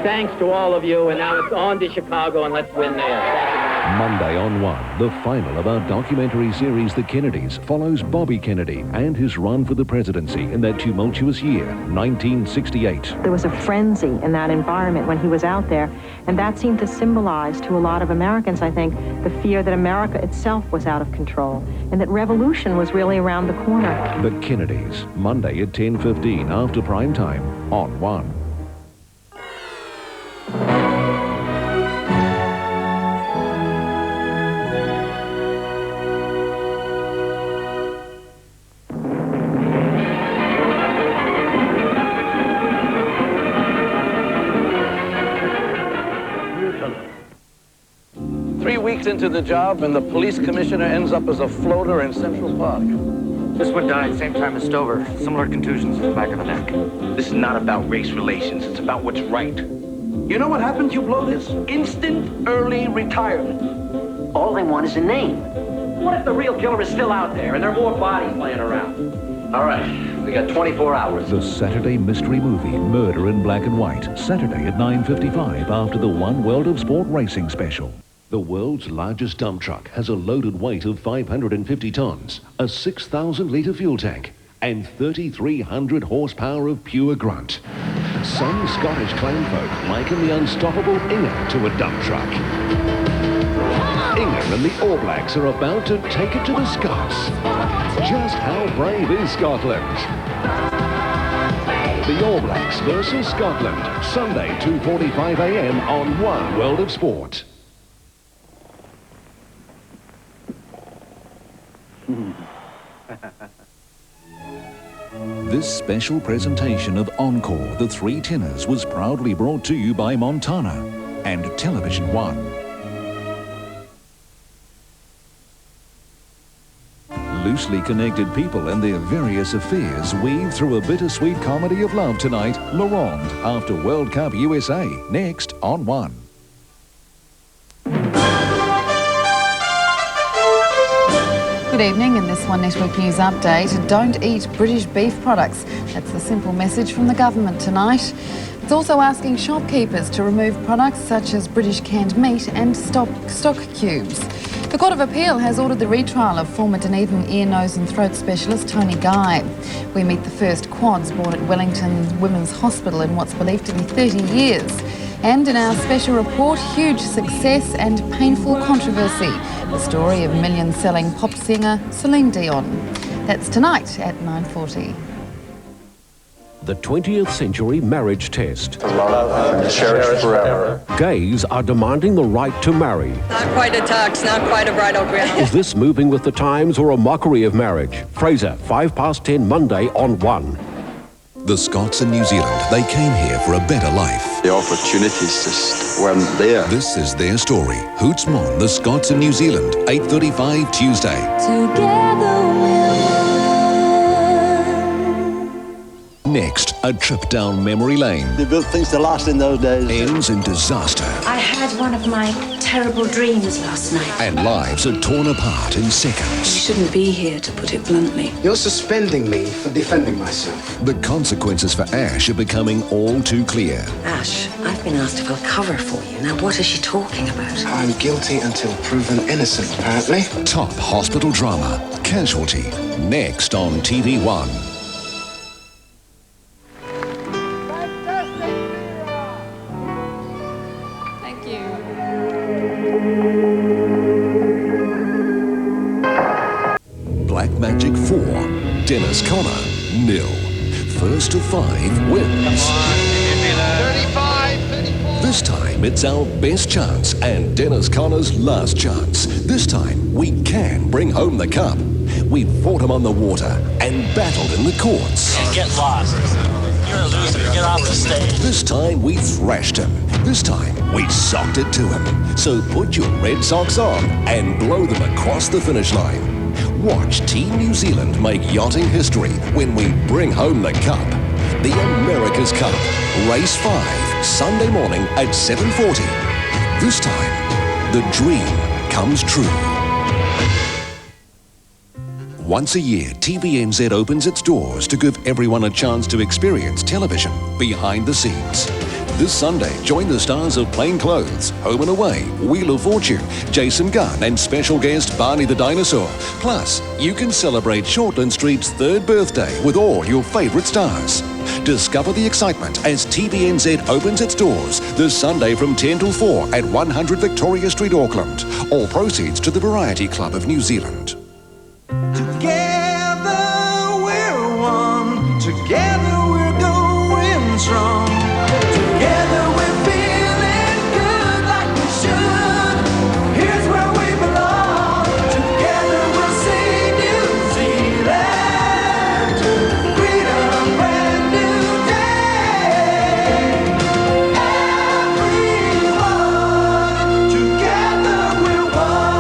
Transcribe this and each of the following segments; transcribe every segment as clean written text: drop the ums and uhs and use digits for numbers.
thanks to all of you, and now it's on to Chicago, and let's win there. Thank you. Monday on 1, the final of our documentary series, The Kennedys, follows Bobby Kennedy and his run for the presidency in that tumultuous year, 1968. There was a frenzy in that environment when he was out there, and that seemed to symbolize to a lot of Americans, I think, the fear that America itself was out of control and that revolution was really around the corner. The Kennedys, Monday at 10:15 after prime time on 1. Into the job, and the police commissioner ends up as a floater in Central Park. This one died same time as Stover. Similar contusions to the back of the neck. This is not about race relations. It's about what's right. You know what happens? You blow this? Instant early retirement. All they want is a name. What if the real killer is still out there and there are more bodies laying around? All right, we got 24 hours. The Saturday mystery movie, Murder in Black and White, Saturday at 9:55 after the One World of Sport Racing special. The world's largest dump truck has a loaded weight of 550 tons, a 6,000-litre fuel tank, and 3,300 horsepower of pure grunt. Some Scottish clan folk liken the unstoppable Inga to a dump truck. Inga and the All Blacks are about to take it to the Scots. Just how brave is Scotland? The All Blacks versus Scotland, Sunday 2:45 a.m. on One World of Sport. This special presentation of Encore, The Three Tenors, was proudly brought to you by Montana and Television One. Loosely connected people and their various affairs weave through a bittersweet comedy of love tonight, La Ronde, after World Cup USA, next on One. Good evening. In this One Network News update, don't eat British beef products. That's the simple message from the government tonight. It's also asking shopkeepers to remove products such as British canned meat and stock cubes. The Court of Appeal has ordered the retrial of former Dunedin ear, nose and throat specialist Tony Guy. We meet the first quads born at Wellington Women's Hospital in what's believed to be 30 years. And in our special report, huge success and painful controversy. The story of million-selling pop singer Celine Dion. That's tonight at 9:40. The 20th century marriage test. Love and cherish forever. Gays are demanding the right to marry. Not quite a tux, not quite a bridal grant. Is this moving with the times or a mockery of marriage? Fraser, 10:05 Monday on One. The Scots in New Zealand, they came here for a better life. The opportunities just weren't there. This is their story. Hoots Mon, the Scots in New Zealand, 8:35 Tuesday. Together we'll Next, a trip down memory lane. They built things to last in those days. Ends in disaster. I had one of my terrible dreams last night. And lives are torn apart in You seconds. shouldn't be here, to put it bluntly. You're suspending me for defending myself. The consequences for Ash are becoming all too clear. Ash, I've been asked to fill cover for you. Now, what is she talking about? I'm guilty until proven innocent, apparently. Top hospital drama, Casualty, next on TV One. Thank you. Black Magic 4, Dennis Connor, 0. First to 5 wins. 35. This time it's our best chance and Dennis Connor's last chance. This time we can bring home the cup. We fought him on the water and battled in the courts. Get lost. You're a loser. Get off the stage. This time we thrashed him. This time we socked it to him. So put your red socks on and blow them across the finish line. Watch Team New Zealand make yachting history when we bring home the cup. The America's Cup, Race 5, Sunday morning at 7:40. This time, the dream comes true. Once a year, TVNZ opens its doors to give everyone a chance to experience television behind the scenes. This Sunday, join the stars of Plain Clothes, Home and Away, Wheel of Fortune, Jason Gunn and special guest Barney the Dinosaur. Plus, you can celebrate Shortland Street's 3rd birthday with all your favourite stars. Discover the excitement as TVNZ opens its doors this Sunday from 10 till 4 at 100 Victoria Street, Auckland. All proceeds to the Variety Club of New Zealand. Together we're one. Together we're going strong. Together we're feeling good like we should. Here's where we belong. Together we'll see New Zealand. Freedom, brand new day. Everyone, together we're one.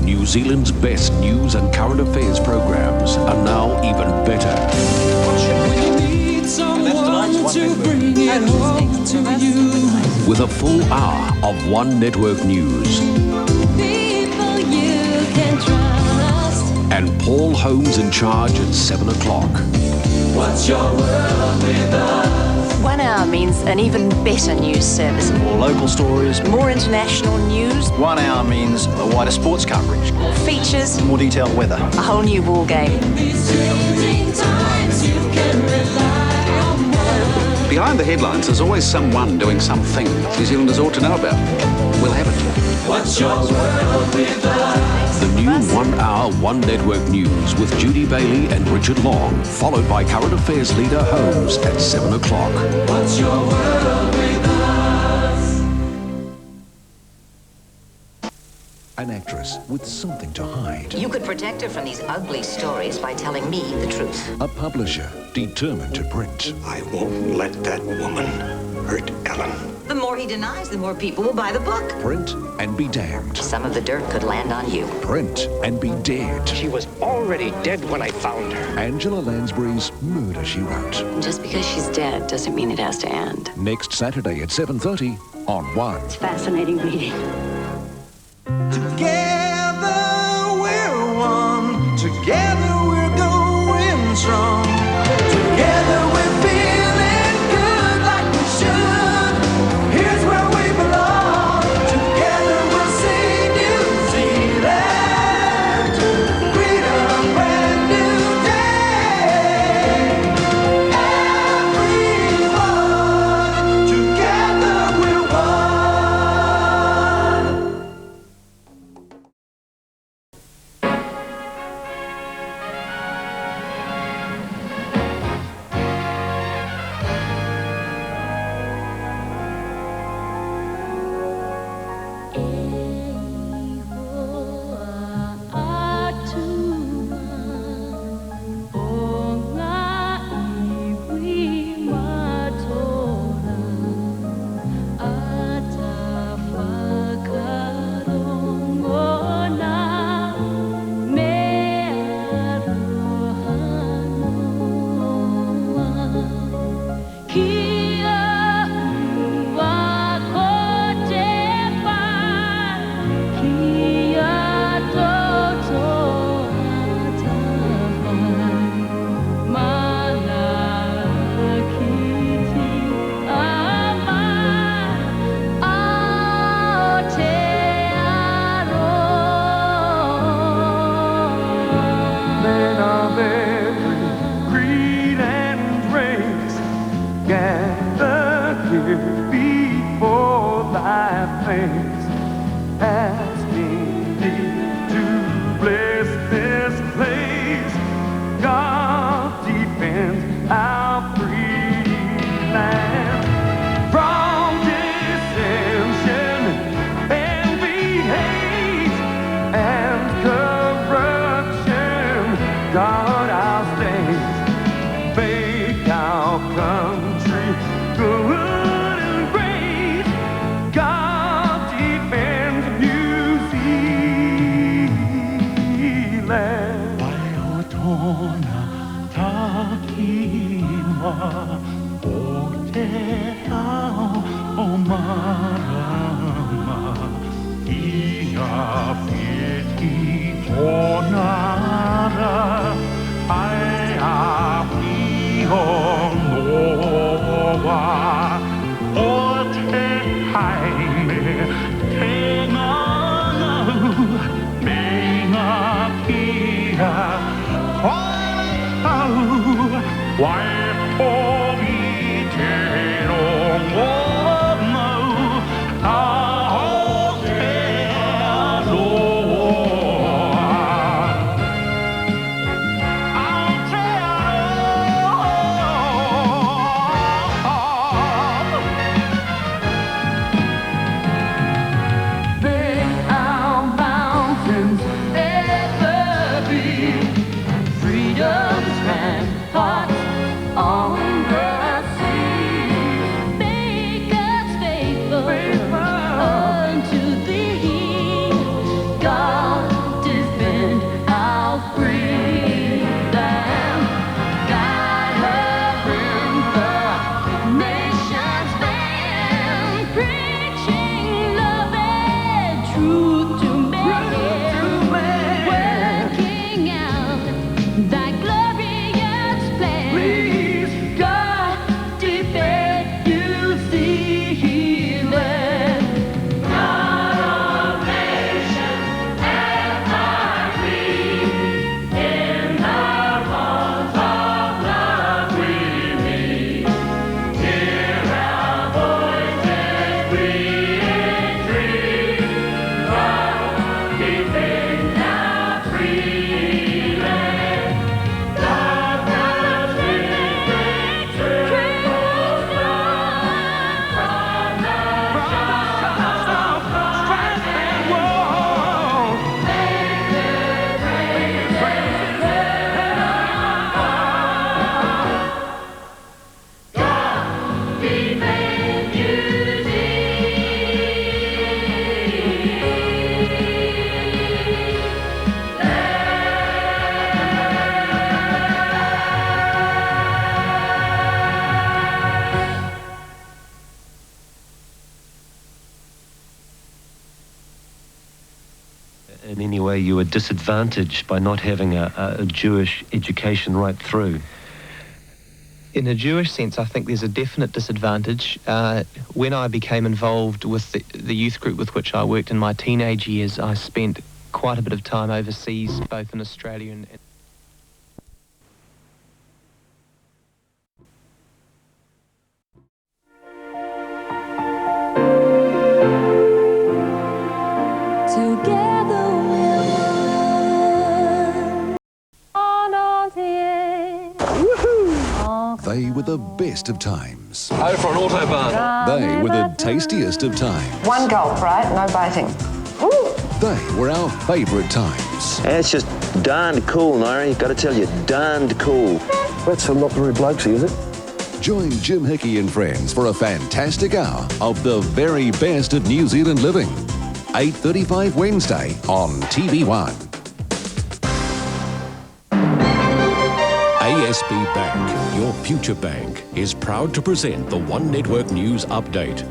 New Zealand's best news and current affairs programs are now even better. With a full hour of One Network News. People you can trust. And Paul Holmes in charge at 7 o'clock. What's your world with us? 1 hour means an even better news service. More local stories. More international news. 1 hour means a wider sports coverage. More features. More detailed weather. A whole new ball game. Behind the headlines, there's always someone doing something New Zealanders ought to know about. We'll have it. What's your world with us? The new 1 hour One Network News with Judy Bailey and Richard Long, followed by current affairs leader Holmes at 7 o'clock. What's your world with us? An actress with something to hide. You could protect her from these ugly stories by telling me the truth. A publisher determined to print. I won't let that woman hurt Ellen. The more he denies, the more people will buy the book. Print and be damned. Some of the dirt could land on you. Print and be dead. She was already dead when I found her. Angela Lansbury's Murder, She Wrote. Just because she's dead doesn't mean it has to end. Next Saturday at 7:30 on One. It's fascinating reading. Together we're one. Together we're going strong. Together we're feeling good like we should. Here's where we belong. Together we'll see New Zealand. Freedom, brand new day. Everyone, together we're one. Asking thee to bless this place. God defends our free land from dissension, envy, hate, and corruption. Guard our states, make our country good and great. God defends New Zealand. In any way you were disadvantaged by not having a Jewish education right through? In a Jewish sense, I think there's a definite disadvantage. When I became involved with the youth group with which I worked in my teenage years, I spent quite a bit of time overseas, both in Australia and Together we're one. They were the best of times. Oh, for an autobahn. They were the tastiest of times. One gulp, right? No biting. They were our favourite times. It's just darned cool, Nairi. Got to tell you, darned cool. That's for not very blokesy, is it? Join Jim Hickey and friends for a fantastic hour of the very best of New Zealand living. 8:35 Wednesday on TV1. ASB Bank, your future bank, is proud to present the One Network News Update.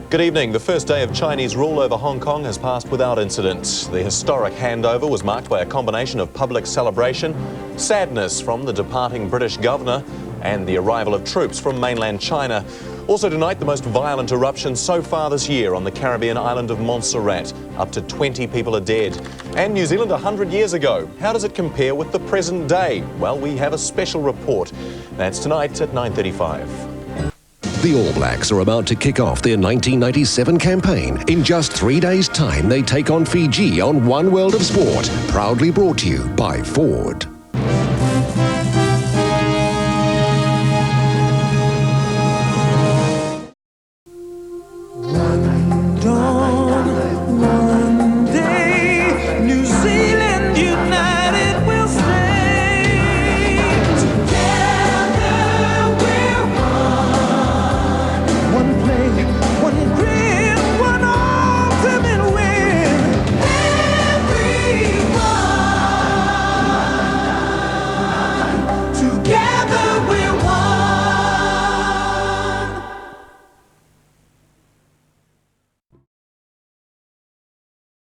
Good evening. The first day of Chinese rule over Hong Kong has passed without incident. The historic handover was marked by a combination of public celebration, sadness from the departing British governor, and the arrival of troops from mainland China. Also tonight, the most violent eruption so far this year on the Caribbean island of Montserrat. Up to 20 people are dead. And New Zealand 100 years ago. How does it compare with the present day? Well, we have a special report. That's tonight at 9:35. The All Blacks are about to kick off their 1997 campaign. In just 3 days' time, they take on Fiji on One World of Sport. Proudly brought to you by Ford.